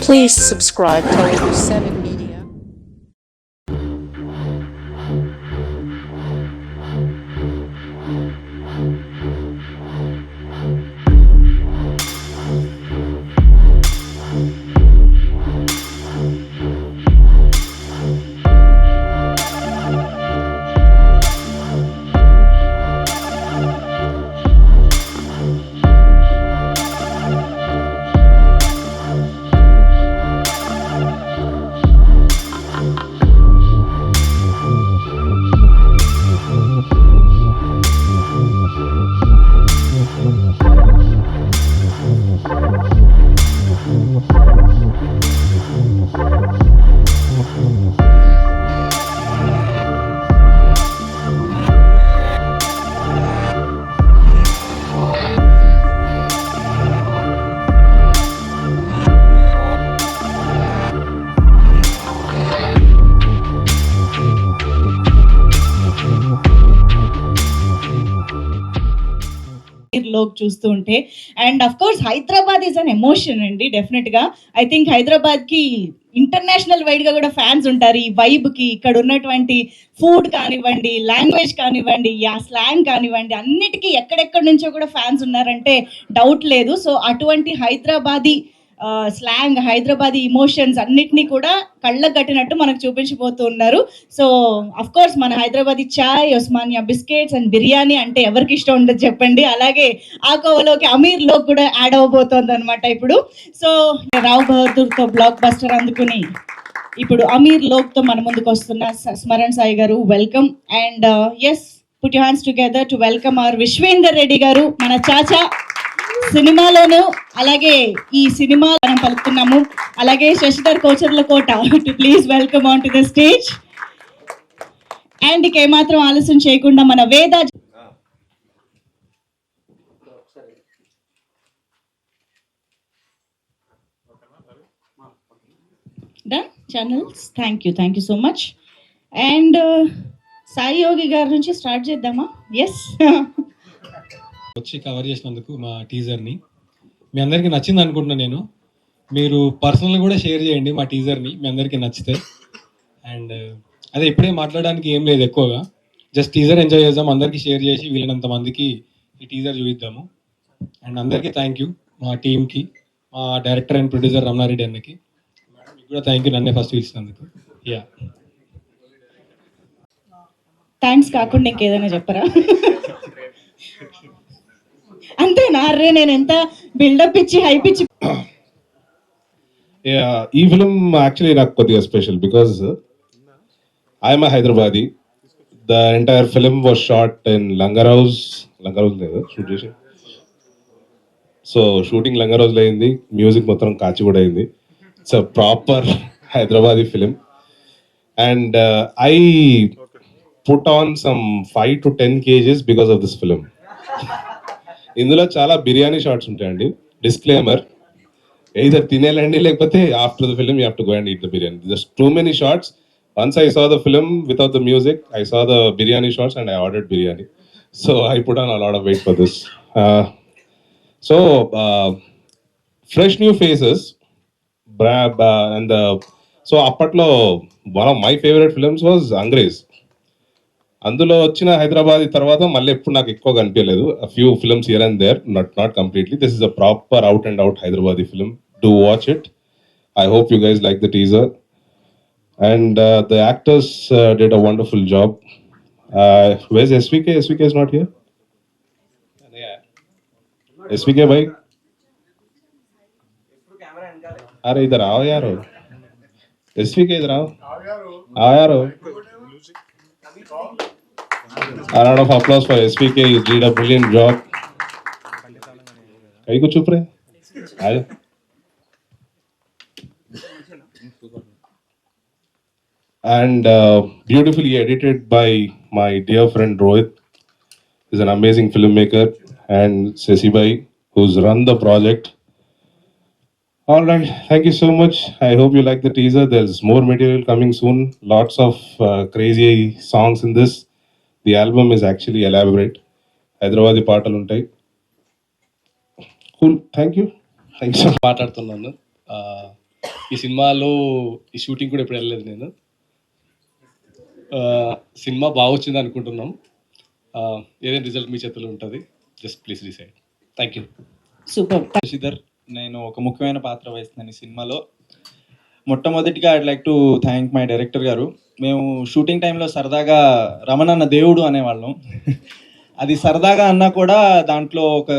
Please subscribe to 7 Media. Lok చూస్తూ ఉంటే and of course Hyderabad is an emotion అండి. Definite గా ఐ థింక్ హైదరాబాద్ కి ఇంటర్నేషనల్ వైడ్ గా కూడా ఫ్యాన్స్ ఉంటారు. ఈ వైబ్ కి ఇక్కడ ఉన్నటువంటి ఫుడ్ కానివ్వండి, లాంగ్వేజ్ కానివ్వండి, స్లాంగ్ కానివ్వండి, అన్నిటికీ ఎక్కడెక్కడి నుంచో కూడా ఫ్యాన్స్ ఉన్నారంటే డౌట్ లేదు. సో అటువంటి హైదరాబాదీ స్లాంగ్, హైదరాబాదీ ఇమోషన్స్ అన్నిటినీ కూడా కళ్ళకు కట్టినట్టు మనకు చూపించిపోతూ ఉన్నారు. సో అఫ్ కోర్స్ మన హైదరాబాదీ చాయ్, ఉస్మానియా బిస్కెట్స్ అండ్ బిర్యానీ అంటే ఎవరికి ఇష్టం ఉండదు చెప్పండి. అలాగే ఆ కోవలోకి అమీర్ లోక్ కూడా యాడ్ అవ్వబోతోంది అనమాట ఇప్పుడు. సో రావ్ బహదూర్తో బ్లాక్ బస్టర్ అందుకుని ఇప్పుడు అమీర్ లోక్తో మన ముందుకు వస్తున్న Smaran Sai garu, welcome. And yes, put your hands together to welcome our Vishwender Reddy garu, మన చాచా. సినిమాలోను అలాగే ఈ సినిమా మనం పలుకుతున్నాము. అలాగే Sasidhar Kocharla Kota to please welcome on to the stage. And ఇక ఏమాత్రం ఆలస్యం చేయకుండా మన వేద డన్ channels. Thank you so much. And Sai Yogi garu నుంచి స్టార్ట్ చేద్దామా? ఎస్, వచ్చి కవర్ చేసినందుకు మా టీజర్ని మీ అందరికీ నచ్చింది అనుకుంటున్నాను. నేను మీరు పర్సనల్గా కూడా షేర్ చేయండి మా టీజర్ని, మీ అందరికీ నచ్చితే. అండ్ అదే ఇప్పుడే మాట్లాడడానికి ఏం లేదు ఎక్కువగా, జస్ట్ టీజర్ ఎంజాయ్ చేద్దాం, అందరికీ షేర్ చేసి వీళ్ళనంత మందికి ఈ టీజర్ చూపిద్దాము. అండ్ అందరికీ థ్యాంక్ యూ, మా టీంకి, మా డైరెక్టర్ అండ్ ప్రొడ్యూసర్ రమణారెడ్డి అన్నకి మీకు కూడా థ్యాంక్ యూ, నన్నే ఫస్ట్ పిలిచినందుకు. యా, థ్యాంక్స్ కాకుండా ఇంకేదైనా చెప్పరా? అంతేనా? అరే నేను ఎంత బిల్డప్ ఇచ్చి హైప్ ఇచ్చి. ఈ ఫిలిం యాక్చువల్లీ నాకు కొద్దిగా special because I'm Hyderabadi. The entire film was shot in Langarhouz లేదు షూట్ చేసి. సో షూటింగ్ లంగరౌజ్లో అయింది, మ్యూజిక్ మొత్తం కాచిగూడ అయింది. It's a proper Hyderabadi film. And I put on some 5 to 10 kgs because of this film. ఇందులో చాలా బిర్యానీ షార్ట్స్ ఉంటాయండి. డిస్క్లైమర్, ఎయిదర్ తినేలండి లేకపోతే after the film you have to go and eat the biryani. Just too many shots. Once I saw the film without the music, I saw the biryani shots and I ordered biryani. So I put on a lot of weight for this. So fresh new faces and so అప్పట్లో one of my favourite films was Angrez. అందులో వచ్చిన హైదరాబాద్ తర్వాత మళ్ళీ ఎప్పుడు నాకు ఎక్కువ కనిపించలేదు. Few films here and there, not completely. This is a proper out and out Hyderabadi film. Do watch it. I hope you guys like the teaser. And the actors did a wonderful job. Where's SVK? SVK is not here. SVK भाई, अरे इधर आओ यार. SVK इधर आओ यार. A round of applause for SVK. He did a brilliant job. कहीं को चुप रहे? आए. And beautifully edited by my dear friend Rohit. He's an amazing filmmaker, and Sesi bhai, who's run the project. All right, thank you so much. I hope you like the teaser. There's more material coming soon. Lots of crazy songs in this. The album is actually elaborate. Hyderabadi పాటలు ఉంటాయి. Cool, thank you. మాట్లాడుతున్నాను. ఈ సినిమాలో ఈ shooting కూడా ఇప్పుడు వెళ్ళలేదు నేను. సినిమా బాగా వచ్చింది అనుకుంటున్నాం. ఏదైనా రిజల్ట్ మీ చేతిలో ఉంటుంది. Just please decide. Thank you. Super. Shashidhar, నేను ఒక ముఖ్యమైన పాత్ర వహిస్తున్నాను ఈ సినిమాలో. మొట్టమొదటిగా I'd like to thank my director గారు. మేము షూటింగ్ టైంలో సరదాగా రమణన్న దేవుడు అనేవాళ్ళం. అది సరదాగా అన్నా కూడా దాంట్లో ఒక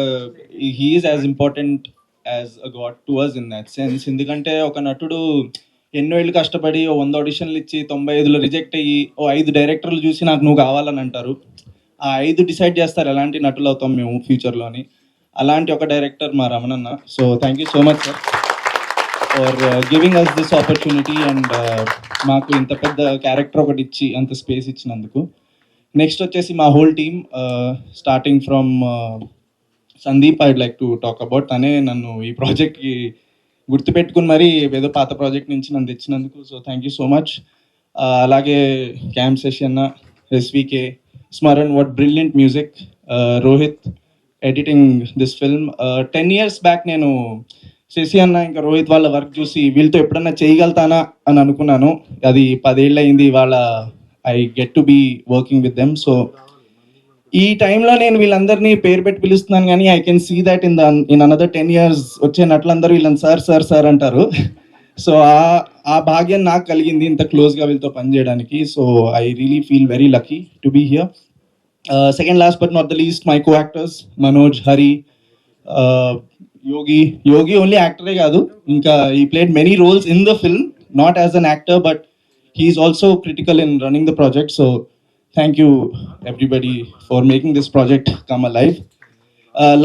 he is as important as a god to us in that sense. ఎందుకంటే ఒక నటుడు ఎన్నో ఏళ్ళు కష్టపడి 100 ఆడిషన్లు ఇచ్చి 95లో రిజెక్ట్ అయ్యి 5 డైరెక్టర్లు చూసి నాకు నువ్వు కావాలని అంటారు. ఆ 5 డిసైడ్ చేస్తారు ఎలాంటి నటులు అవుతాం మేము ఫ్యూచర్లోని. అలాంటి ఒక డైరెక్టర్ మా Ramananna. So thank you so much sir for giving us this opportunity and మాకు ఇంత పెద్ద క్యారెక్టర్ ఒకటి ఇచ్చి అంత స్పేస్ ఇచ్చినందుకు. నెక్స్ట్ వచ్చేసి మా whole team starting from Sandeep I'd like to talk about. తనే నన్ను ఈ ప్రాజెక్ట్కి గుర్తుపెట్టుకుని మరీ ఏదో పాత ప్రాజెక్ట్ నుంచి నన్ను తెచ్చినందుకు. So thank you so much. అలాగే క్యాంప్ శశి అన్న, SVK, Smaran, what brilliant music, Rohit editing this film. 10 years back నేను శశి అన్న ఇంకా రోహిత్ వాళ్ళ వర్క్ చూసి వీళ్ళతో ఎప్పుడన్నా చేయగలుగుతానా అని అనుకున్నాను. అది 10 ఏళ్ళు అయింది. వాళ్ళ I get to be working with them. So ఈ టైంలో నేను వీళ్ళందరినీ పేరు పెట్టి పిలుస్తున్నాను, కానీ I can see that in another 10 years వచ్చే నటులందరూ వీళ్ళని సార్ సార్ సార్ అంటారు. సో ఆ భాగ్యం నాకు కలిగింది ఇంత క్లోజ్గా వీళ్ళతో పనిచేయడానికి. So I really feel very lucky to be here. Second last but not the least my co actors Manoj, Hari, Yogi only యాక్టరే కాదు, ఇంకా ఈ played many roles in the film, not as an actor but he is also critical in running the project. So thank you everybody for making this project come alive.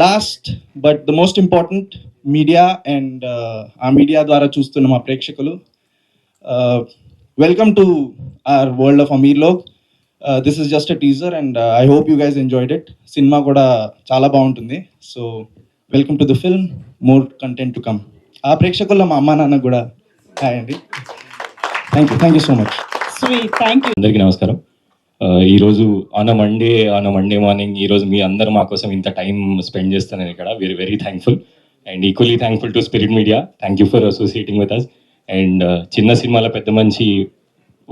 Last but the most important media and ఆ media ద్వారా చూస్తున్న మా ప్రేక్షకులు, welcome to our world of Ameerlok. This is just a teaser and I hope you guys enjoyed it. సినిమా కూడా చాలా బాగుంటుంది. So welcome to the film, more content to come. ఆ ప్రేక్షకుల్లో మా అమ్మా నాన్న కూడా హాయ్ అండి. Thank you so much. Sweet. Thank you. అందరికీ నమస్కారం. ఈరోజు ఆన్ మండే మార్నింగ్ ఈరోజు మీ అందరూ మా కోసం ఇంత టైం స్పెండ్ చేస్తాను ఇక్కడ. Very very thankful and equally thankful to Spirit Media. Thank you for associating with us. And చిన్న సినిమాల పెద్ద మంచి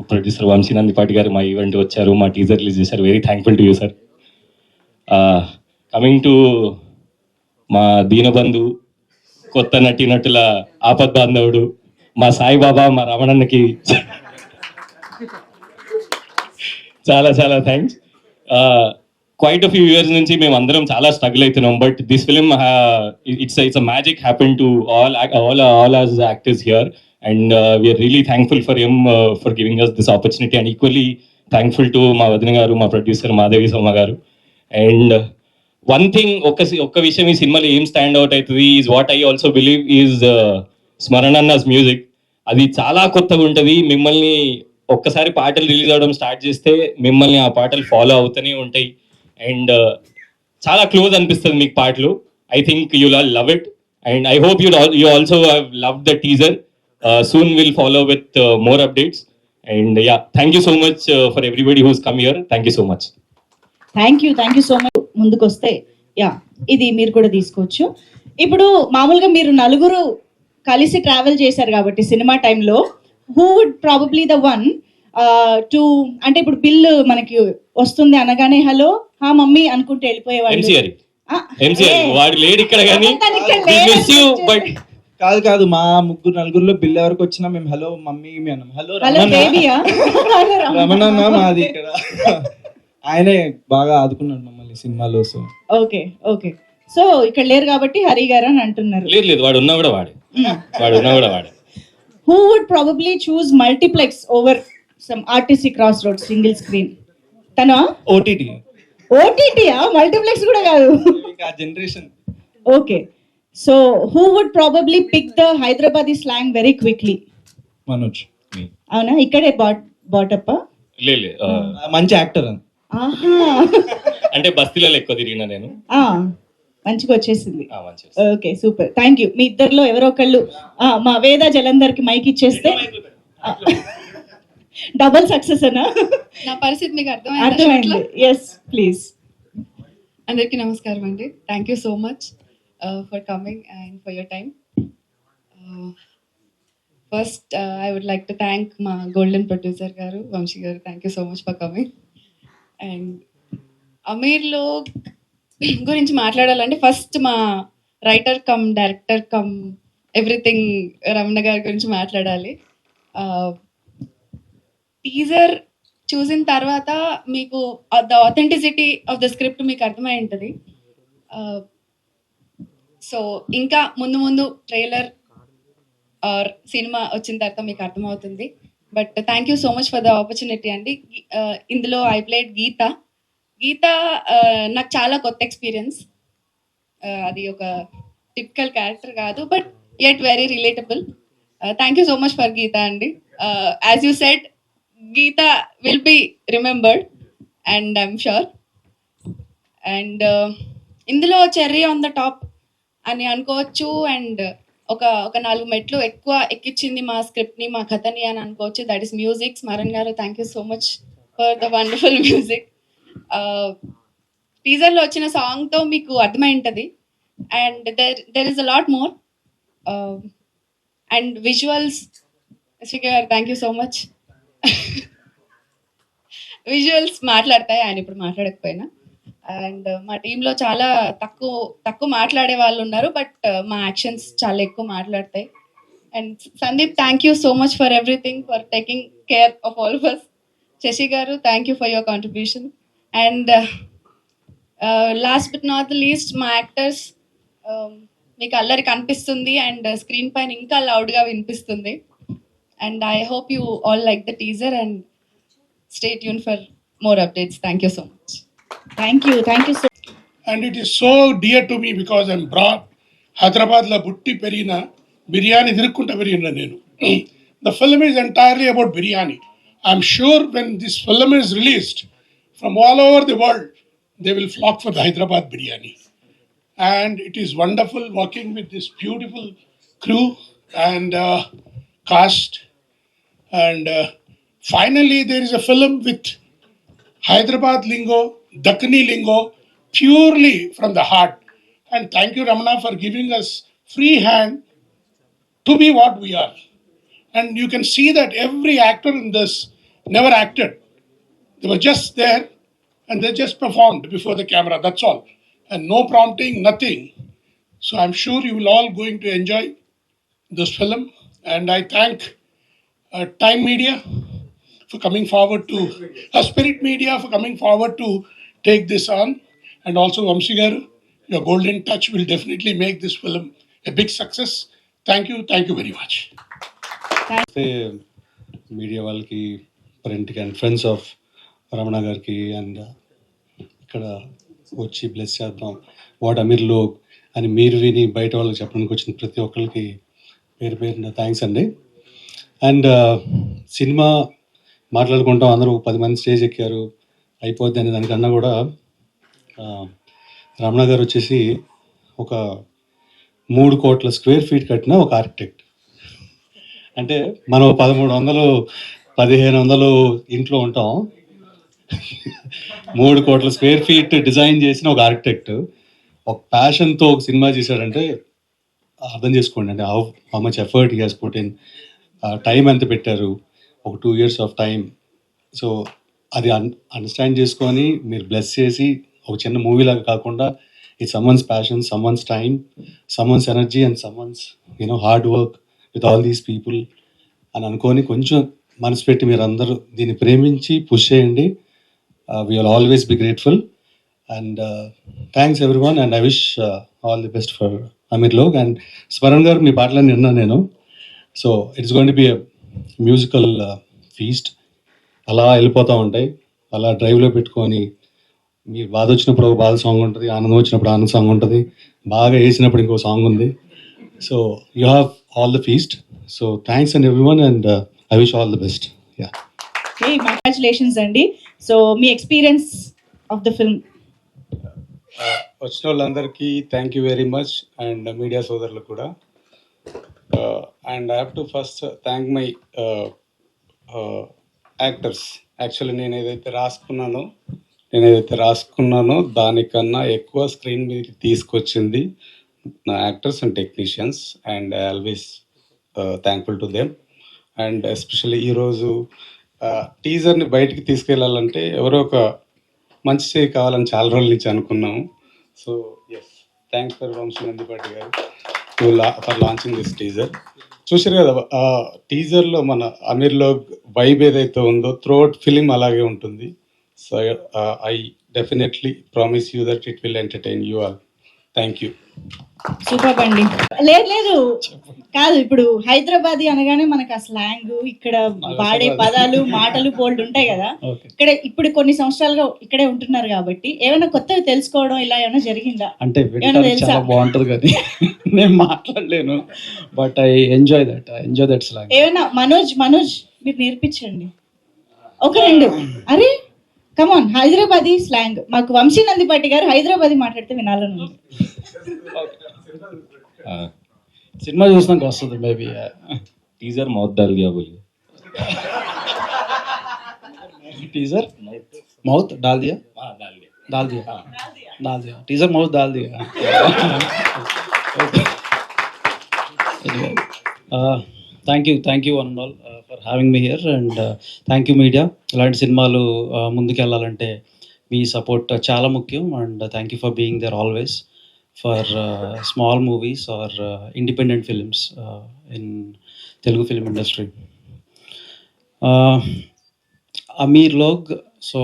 ప్రొడ్యూసర్ వంశీ నందిపాటి గారు మా ఈవెంట్ వచ్చారు, మా టీజర్ రిలీజ్ చేశారు. Very thankful to you sir. Coming to మా దీనబంధు, కొత్త నటుల ఆపద్ బాంధవుడు, మా సాయిబాబా, మా రమణన్నకి చాలా చాలా thanks. Quite a few years నుంచి మేము అందరం చాలా స్ట్రగుల్ అవుతున్నాం. But this film it's a magic happen to all as actors here and we are really thankful for him for giving us this opportunity and equally thankful to మా వదిన గారు, మా producer Madhavi సోమ గారు. అండ్ వన్ థింగ్, ఒక్క విషయం ఈ సినిమాలో ఏం స్టాండ్ అవుట్ అవుతుంది is what I also believe is స్మరణన్నస్ మ్యూజిక్. అది చాలా కొత్తగా ఉంటుంది. మిమ్మల్ని ఒక్కసారి పాటలు రిలీజ్ అవ్వడం స్టార్ట్ చేస్తే మిమ్మల్ని ఆ పాటలు ఫాలో అవుతూనే ఉంటాయి అండ్ చాలా క్లోజ్ అనిపిస్తుంది మీకు పాటలు. I think you all love it and I hope you also have love the teaser. Soon will follow with more updates and yeah, thank you so much for everybody who's come here. Thank you so much. Thank you so much. ముందుకు వస్తే yeah, ఇది మీరు కూడా తీసుకోవచ్చు. ఇప్పుడు మామూలుగా మీరు నలుగురు కలిసి ట్రావెల్ చేశారు కాబట్టి సినిమా టైంలో who would probably the one to, అంటే ఇప్పుడు బిల్లు మనకి వస్తుంది అనగానే హలో హా మమ్మీ అనుకుంటే వెళ్ళిపోయేవాళ్ళు. వాడు లేడు ఇక్కడ కానీ కాదు మా నలుగురిలో బిల్ ఎవరికి వచ్చినా మేము హలో మమ్మీ అన్నాం. హలో బేబీయా రమణన్న మాది ఇక్కడ. ఆయనే బాగా ఆదుకున్నాడు మమ్మల్ని సినిమాలో. సో ఓకే సో ఇక్కడ లేరు కాబట్టి హరి గారు అని అంటున్నారు. లేదు, వాడు ఉన్నా కూడా వాడే. Who would probably choose multiplex over some artistic crossroads single screen? Tana? OTT multiplex kuda kaadu. Ka generation. Okay. So who would probably pick the Hyderabadi slang very quickly? Manoj. Avuna ikkade bought up. లే మంచి actor అని. ఆహా. అంటే బస్తీలలో ఎక్కువ తిరిగినా నేను. మంచిగా వచ్చేసింది. Okay super. Thank you. మీ ఇద్దరిలో ఎవరో ఒకళ్ళు మా వేద జలంధర్కి మైక్ ఇచ్చేస్తే డబుల్ సక్సెస్ అనా? నా పరిస్థితి మీకు అర్థమైంది. Yes please. అందరికీ నమస్కారం అండి. Thank you so much for coming and for your time. First I would like to thank మా గోల్డెన్ ప్రొడ్యూసర్ గారు వంశీ గారు. Thank you so much for coming. And Ameerlo గురించి మాట్లాడాలంటే ఫస్ట్ మా writer come director come everything Ramana గారి గురించి మాట్లాడాలి. Teaser చూసిన తర్వాత మీకు the authenticity of the script మీకు అర్థమై ఉంటుంది. సో ఇంకా ముందు ముందు ట్రైలర్ ఆర్ సినిమా వచ్చిన తర్వాత మీకు అర్థమవుతుంది. But thank you so much for the opportunity అండి. ఇందులో ఐ ప్లేడ్ గీత. గీత నాకు చాలా కొత్త ఎక్స్పీరియన్స్. అది ఒక టిపికల్ క్యారెక్టర్ కాదు, but yet very relatable. Thank you so much for Geetha అండి. As you said, Geetha will be remembered and I'm sure. And ఇందులో చెర్రీ ఆన్ ద టాప్ అని అనుకోవచ్చు. అండ్ ఒక 4 మెట్లు ఎక్కువ ఎక్కించింది మా స్క్రిప్ట్ని, మా కథని అని అనుకోవచ్చు. That is music. స్మరణ్ గారు, thank you so much for the wonderful music. టీజర్లో వచ్చిన సాంగ్తో మీకు అర్థమై ఉంటుంది. And there is a lot more. And visuals, Srikar గారు thank you so much. Visuals మాట్లాడతాయి, ఆయన ఇప్పుడు మాట్లాడకపోయినా. అండ్ మా టీంలో చాలా తక్కువ మాట్లాడే వాళ్ళు ఉన్నారు, బట్ మా యాక్షన్స్ చాలా ఎక్కువ మాట్లాడతాయి. And Sandeep, thank you so much for everything, for taking care of all of us. Sasi గారు, thank you for your contribution. And last but not the least, మా యాక్టర్స్. మీకు అల్లరి కనిపిస్తుంది అండ్ స్క్రీన్ పైన ఇంకా లౌడ్గా వినిపిస్తుంది. And I hope you all like the teaser and stay tune for more updates. Thank you so much. Thank you so And it is so dear to me because I'm brought Hyderabad la butti perina biryani dirukkunta perina nenu. The film is entirely about biryani. I'm sure when this film is released from all over the world, they will flock for the Hyderabad biryani. And it is wonderful working with this beautiful crew and cast. And finally, there is a film with Hyderabad lingo, Dakkani lingo, purely from the heart. And thank you, Ramana, for giving us free hand to be what we are. And you can see that every actor in this never acted. They were just there and they just performed before the camera, that's all. And no prompting, nothing. So I'm sure you will all going to enjoy this film. And I thank Time Media for coming forward to, Spirit Media for coming forward to take this on. And also Vamshi garu, your golden touch will definitely make this film a big success. Thank you very much. Media వాళ్ళకి, ప్రింట్కి and friends of Ramana గారికి and ఇక్కడ వచ్చి bless చేద్దాం what Aamir Lok అని మీరు విని బయట వాళ్ళకి చెప్పడానికి వచ్చిన ప్రతి ఒక్కరికి పేరు పేరున థ్యాంక్స్ అండి. అండ్ సినిమా మాట్లాడుకుంటాం, అందరూ 10 మంది స్టేజ్ ఎక్కారు అయిపోద్ది అనే దానికన్నా కూడా రమణ గారు వచ్చేసి ఒక 3 కోట్ల స్క్వేర్ ఫీట్ కట్టిన ఒక ఆర్కిటెక్ట్. అంటే మనం 1300 1500 ఇంట్లో ఉంటాం, 3 కోట్ల స్క్వేర్ ఫీట్ డిజైన్ చేసిన ఒక ఆర్కిటెక్ట్ ఒక ప్యాషన్తో ఒక సినిమా చేశాడంటే అర్థం చేసుకోండి. అంటే how much effort he has put in, time ఎంత పెట్టారు, ఒక 2 years ఆఫ్ టైం. సో అది అండర్స్టాండ్ చేసుకొని మీరు బ్లెస్ చేసి ఒక చిన్న మూవీలాగా కాకుండా it's someone's passion, someone's time, someone's energy and someone's hard work with all these people అని అనుకొని కొంచెం మనసు పెట్టి మీరు అందరూ దీన్ని ప్రేమించి పుష్ చేయండి. We will always be grateful. And thanks everyone and I wish all the best for Ameer Log. And Smaran గారు మీ పాటలన్నీ విన్నాను నేను. So it's going to be musical feast. అలా వెళ్ళిపోతూ ఉంటాయి, అలా డ్రైవ్లో పెట్టుకొని మీ బాధ వచ్చినప్పుడు ఒక బాధ సాంగ్ ఉంటుంది, ఆనందం వచ్చినప్పుడు ఆనంద సాంగ్ ఉంటుంది, బాగా వేసినప్పుడు ఇంకో సాంగ్ ఉంది. So you have all the feast. So thanks and everyone and I wish all the best. Yeah, congratulations అండి. సో మీ ఎక్స్పీరియన్స్ ఆఫ్ ద ఫిల్మ్. వచ్చిన వాళ్ళందరికీ thank you very much and media సోదరులు కూడా. And I have to first thank my actors. Actually నేను ఏదైతే రాసుకున్నానో దానికన్నా ఎక్కువ స్క్రీన్ మీదకి తీసుకొచ్చింది నా actors and technicians. And I always thankful to them. And especially ఈరోజు టీజర్ని బయటికి తీసుకెళ్ళాలంటే ఎవరో ఒక మంచి చేయి కావాలని చాలా రోజుల నుంచి అనుకున్నాము. So yes, thanks for Vamsi Nandipati గారు ఫర్ లాంచింగ్ దిస్ టీజర్. చూసారు కదా, టీజర్లో మన అమీర్లో వైబ్ ఏదైతే ఉందో త్రూఅవుట్ ఫిలిం అలాగే ఉంటుంది. So I definitely promise you that it will entertain you all. Thank you. Super అండి. లేదు కాదు, ఇప్పుడు హైదరాబాదీ అనగానే మనకు ఆ స్లాంగ్, ఇక్కడ వాడే పదాలు మాటలు బోల్డ్ ఉంటాయి కదా. ఇక్కడ ఇప్పుడు కొన్ని సంవత్సరాలుగా ఇక్కడే ఉంటున్నారు కాబట్టి ఏమైనా కొత్తవి తెలుసుకోవడం ఇలా ఏమైనా జరిగిందా? అంటే చాలా బాగుంటది కానీ నేను మాట్లాడలేను, but I enjoy that slang. ఏమైనా మనోజ్ మీరు నేర్పించండి ఒక రెండు. అరే కమాన్, హైదరాబాదీ స్లాంగ్ మాకు వంశీ నందిపాటి గారు హైదరాబాదీ మాట్లాడితే వినాలని ఉంది. సినిమా చూసినాక వస్తుంది మేబీ. టీజర్ మౌత్ డాల్ దియా బోలిए. टीजर माउथ डाल दिया टीजर माउथ डाल दिया. Thank you one and all for having me here. And thank you media. ఇలాంటి సినిమాలు ముందుకెళ్ళాలంటే మీ సపోర్ట్ చాలా ముఖ్యం. And thank you for being there always for small movies or independent films in Telugu film industry. Ameer Log, so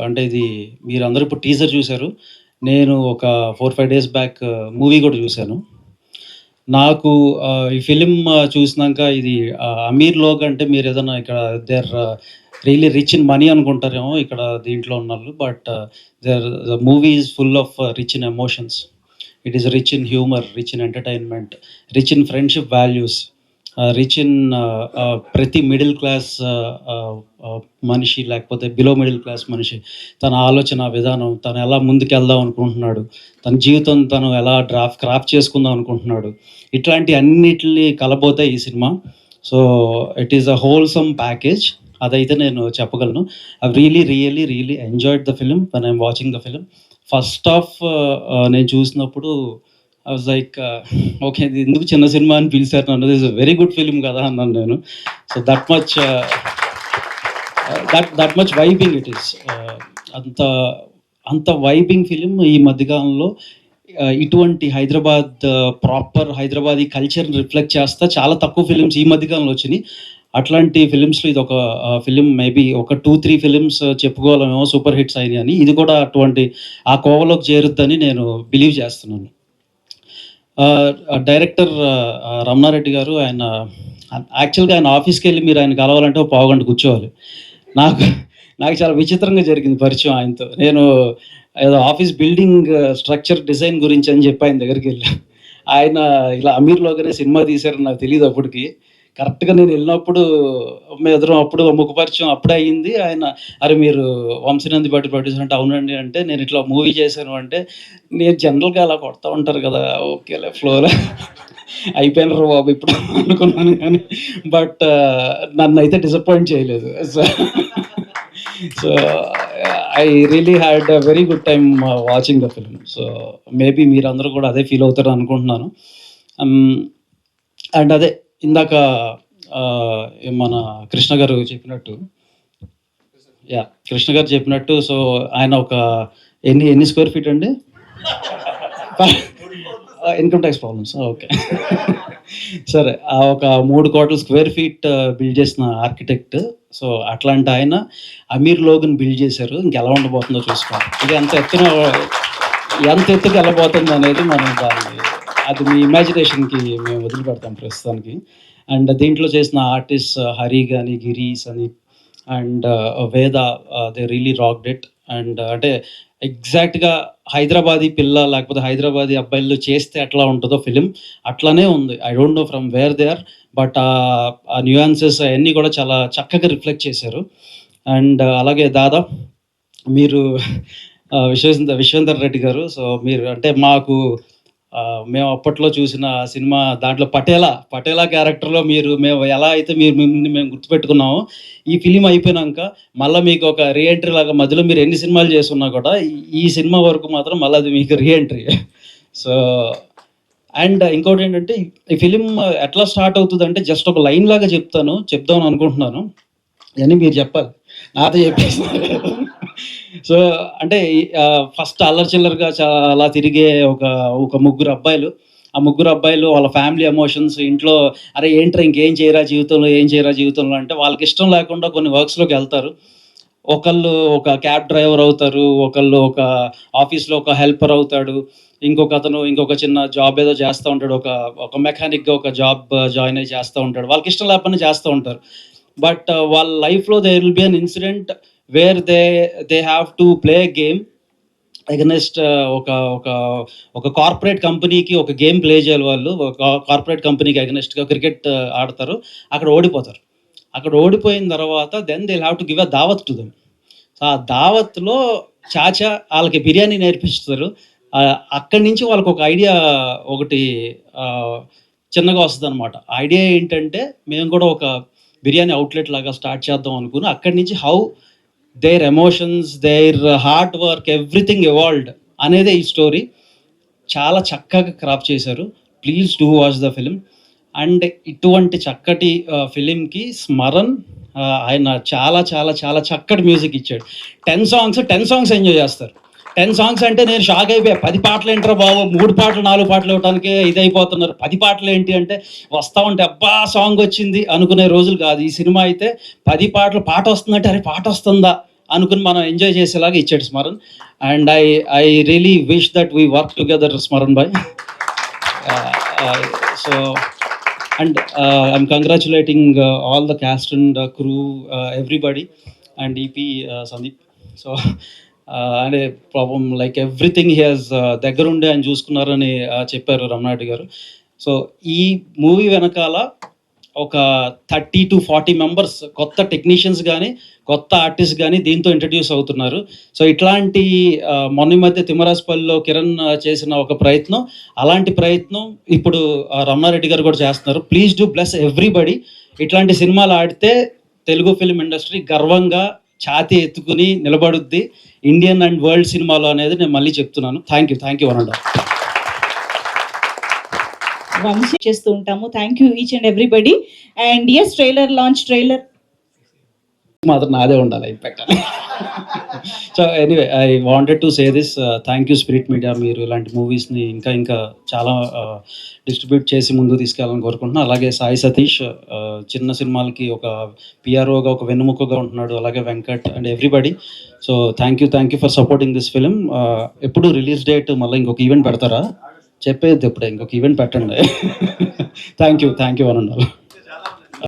అంటే ఇది మీరు అందరూ ఇప్పుడు టీజర్ చూశారు. నేను ఒక 4-5 days బ్యాక్ మూవీ కూడా చూశాను. నాకు ఈ ఫిలిం చూసినాక ఇది అమీర్ లోగ్ అంటే మీరు ఏదైనా ఇక్కడ there really rich in money అనుకుంటారేమో ఇక్కడ దీంట్లో ఉన్న వాళ్ళు, but the movie is full of rich in emotions. It is rich in humour, rich in entertainment, rich in friendship values, rich in ప్రతి మిడిల్ క్లాస్ మనిషి లేకపోతే బిలో మిడిల్ క్లాస్ మనిషి తన ఆలోచన విధానం, తను ఎలా ముందుకెళ్దాం అనుకుంటున్నాడు, తన జీవితం తను ఎలా క్రాఫ్ట్ చేసుకుందాం అనుకుంటున్నాడు, ఇట్లాంటి అన్నిటిని కలబోతే ఈ cinema. So it is a wholesome package, అదైతే నేను చెప్పగలను. I really enjoyed the film when I'm watching the film. First half నేను చూసినప్పుడు ఐ వాజ్ లైక్ ఓకే, ఇది ఎందుకు చిన్న సినిమా అని పిలిచారు నన్ను, this is very good film కదా అన్నాను నేను. So that much vibing it is. అంత వైబింగ్ ఫిలిం ఈ మధ్యకాలంలో ఇటువంటి ప్రాపర్ హైదరాబాదీ కల్చర్ని రిఫ్లెక్ట్ చేస్తా చాలా తక్కువ ఫిలిమ్స్ ఈ మధ్యకాలంలో వచ్చినాయి. అట్లాంటి ఫిలిమ్స్లో ఇది ఒక ఫిలిం, మేబీ ఒక 2-3 ఫిలిమ్స్ చెప్పుకోవాలేమో సూపర్ హిట్స్ అయినాయి అని, ఇది కూడా అటువంటి ఆ కోవలోకి చేరుద్దని నేను బిలీవ్ చేస్తున్నాను. డైరెక్టర్ రమణారెడ్డి గారు, ఆయన యాక్చువల్గా ఆయన ఆఫీస్కి వెళ్ళి మీరు ఆయన కలవాలంటే ఒక 15 గంట కూర్చోవాలి. నాకు చాలా విచిత్రంగా జరిగింది పరిచయం ఆయనతో. నేను ఏదో ఆఫీస్ బిల్డింగ్ స్ట్రక్చర్ డిజైన్ గురించి అని చెప్పి ఆయన దగ్గరికి వెళ్ళాను. ఆయన ఇలా అమీర్లోగానే సినిమా తీశారని నాకు తెలియదు అప్పటికి. కరెక్ట్గా నేను వెళ్ళినప్పుడు ఎదురు అప్పుడు ముఖపరిచయం అప్పుడే అయ్యింది. ఆయన అరే మీరు వంశీనందిపాటి ప్రొడ్యూసర్ అంటే అవునండి అంటే నేను ఇట్లా మూవీ చేశాను అంటే నేను జనరల్గా అలా కొడతా ఉంటారు కదా ఓకేలే ఫ్లోలో అయిపోయినారు బాబు ఇప్పుడు అనుకున్నాను, కానీ బట్ నన్ను అయితే డిసప్పాయింట్ చేయలేదు. So I really had a very good time watching the film. So maybe మీరందరూ కూడా అదే ఫీల్ అవుతారు అనుకుంటున్నాను. అండ్ అదే ఇందాక మన కృష్ణ గారు చెప్పినట్టు సో ఆయన ఒక ఎన్ని స్క్వేర్ ఫీట్ అండి? ఇన్కమ్ ట్యాక్స్ ప్రాబ్లమ్స్, ఓకే సరే. ఒక 3 కోట్ల స్క్వేర్ ఫీట్ బిల్డ్ చేసిన ఆర్కిటెక్ట్. సో అట్లాంటి ఆయన అమీర్ లోగన్ బిల్డ్ చేశారు. ఇంకెలా ఉండబోతుందో చూసుకోండి. ఇది ఎంత ఎత్తుకు వెళ్ళబోతుంది అనేది మనం అది మీ ఇమాజినేషన్కి మేము వదిలిపెడతాం ప్రస్తుతానికి. అండ్ దీంట్లో చేసిన ఆర్టిస్ట్ హరి కానీ, గిరీస్ అని అండ్ వేద, they really rocked it. And అంటే ఎగ్జాక్ట్గా హైదరాబాదీ పిల్ల లేకపోతే హైదరాబాదీ అబ్బాయిలు చేస్తే ఎట్లా ఉంటుందో ఫిలిం అట్లానే ఉంది. I don't know from where they are, but ఆ న్యూయాన్సెస్ అవన్నీ కూడా చాలా చక్కగా రిఫ్లెక్ట్ చేశారు. అండ్ అలాగే దాదా మీరు విశ్వేందర్ రెడ్డి గారు, సో మీరు అంటే మేము అప్పట్లో చూసిన సినిమా దాంట్లో పటేలా క్యారెక్టర్లో మేము ఎలా అయితే మేము గుర్తుపెట్టుకున్నామో ఈ ఫిలిం అయిపోయినాక మళ్ళీ మీకు ఒక రీఎంట్రీ లాగా మధ్యలో మీరు ఎన్ని సినిమాలు చేస్తున్నా కూడా ఈ సినిమా వరకు మాత్రం మళ్ళీ అది మీకు రీఎంట్రీ. సో అండ్ ఇంకోటి ఏంటంటే ఈ ఫిలిం ఎట్లా స్టార్ట్ అవుతుంది అంటే జస్ట్ ఒక లైన్ లాగా చెప్దామని అనుకుంటున్నాను, అని మీరు చెప్పాలి, నాతో చెప్పేస్తారు. సో అంటే ఫస్ట్ అల్లరి చిల్లరగా చాలా తిరిగే ఒక ముగ్గురు అబ్బాయిలు, ఆ ముగ్గురు అబ్బాయిలు వాళ్ళ ఫ్యామిలీ ఎమోషన్స్, ఇంట్లో అరే ఏంట్రా ఇంకేం చేయరా జీవితంలో అంటే వాళ్ళకి ఇష్టం లేకుండా కొన్ని వర్క్స్లోకి వెళ్తారు. ఒకళ్ళు ఒక క్యాబ్ డ్రైవర్ అవుతారు, ఒకళ్ళు ఒక ఆఫీస్లో ఒక హెల్పర్ అవుతాడు, ఇంకొక అతను ఇంకొక చిన్న జాబ్ ఏదో చేస్తూ ఉంటాడు, ఒక మెకానిక్గా ఒక జాబ్ జాయిన్ అయ్యి చేస్తూ ఉంటాడు. వాళ్ళకి ఇష్టం లేకపోయినా చేస్తూ ఉంటారు. బట్ వాళ్ళ లైఫ్లో there will be an incident where they have to play game against ఒక కార్పొరేట్ కంపెనీకి ఒక గేమ్ ప్లే చేయాలి. వాళ్ళు ఒక కార్పొరేట్ కంపెనీకి అగెనెస్ట్గా క్రికెట్ ఆడతారు, అక్కడ ఓడిపోతారు. అక్కడ ఓడిపోయిన తర్వాత then they have to give a దావత్ టు దెమ్. సో ఆ దావత్లో చాచా వాళ్ళకి బిర్యానీ నేర్పిస్తారు. అక్కడి నుంచి వాళ్ళకి ఒక ఐడియా ఒకటి చిన్నగా వస్తుంది అనమాట. ఐడియా ఏంటంటే మేము కూడా ఒక బిర్యానీ అవుట్లెట్ లాగా స్టార్ట్ చేద్దాం అనుకుని, అక్కడి నుంచి how there emotions, there hard work, everything evolved అనేదే ఈ స్టోరీ. చాలా చక్కగా క్రాఫ్ట్ చేశారు. Please do watch the film. And ఇటువంటి చక్కటి ఫిలింకి స్మరణ్ ఆయన చాలా చాలా చాలా చక్కటి మ్యూజిక్ ఇచ్చాడు. 10 సాంగ్స్ ఎంజాయ్ చేస్తారు. 10 సాంగ్స్ అంటే నేను షాక్ అయిపోయా. 10 పాటలు ఏంట్రా బాబు, 3 పాటలు 4 పాటలు ఇవ్వడానికే ఇదైపోతున్నారు, 10 పాటలు ఏంటి అంటే వస్తూ ఉంటే అబ్బా సాంగ్ వచ్చింది అనుకునే రోజులు కాదు. ఈ సినిమా అయితే 10 పాటలు, పాట వస్తుందంటే అరే పాట వస్తుందా అనుకుని మనం ఎంజాయ్ చేసేలాగా ఇచ్చాడు Smaran. And I really wish that we work together Smaran boy. So and I'm congratulating all the cast and crew, everybody, and EP Sandeep. So and problem like everything he has దగ్గరుండి ఆయన చూసుకున్నారని చెప్పారు రమణారెడ్డి గారు. సో ఈ movie వెనకాల ఒక 30 to 40 members కొత్త technicians కానీ కొత్త ఆర్టిస్ట్ కానీ దీంతో ఇంట్రడ్యూస్ అవుతున్నారు. సో ఇట్లాంటి మొన్న మధ్య తిమ్మరాజపల్లిలో కిరణ్ చేసిన ఒక ప్రయత్నం, అలాంటి ప్రయత్నం ఇప్పుడు రమణారెడ్డి గారు కూడా చేస్తున్నారు. Please do bless everybody. ఇట్లాంటి సినిమాలు ఆడితే తెలుగు ఫిల్మ్ ఇండస్ట్రీ గర్వంగా ఛాతీ ఎత్తుకుని నిలబడుద్ది ఇండియన్ అండ్ వరల్డ్ సినిమాలో అనేది నేను మళ్ళీ చెప్తున్నాను. థ్యాంక్ యూ అనండి. వంశీ చేస్తూ ఉంటాము. Thank you each and everybody. And yes trailer మాత్రం నాదే ఉండాలి పెట్టాలి. So anyway I wanted to say this. Thank you Spirit Media. మీరు ఇలాంటి మూవీస్ని ఇంకా చాలా డిస్ట్రిబ్యూట్ చేసి ముందుకు తీసుకెళ్ళాలని కోరుకుంటున్నాను. అలాగే సాయి సతీష్ చిన్న సినిమాలకి ఒక పిఆర్ఓగా ఒక వెన్నుముక్కగా ఉంటున్నాడు, అలాగే Venkat and everybody. So thank you for supporting this film. ఎప్పుడు రిలీజ్ డేట్ మళ్ళీ ఇంకొక ఈవెంట్ పెడతారా? చెప్పేది ఎప్పుడే ఇంకొక ఈవెంట్ పెట్టండి. థ్యాంక్ యూ అనండి.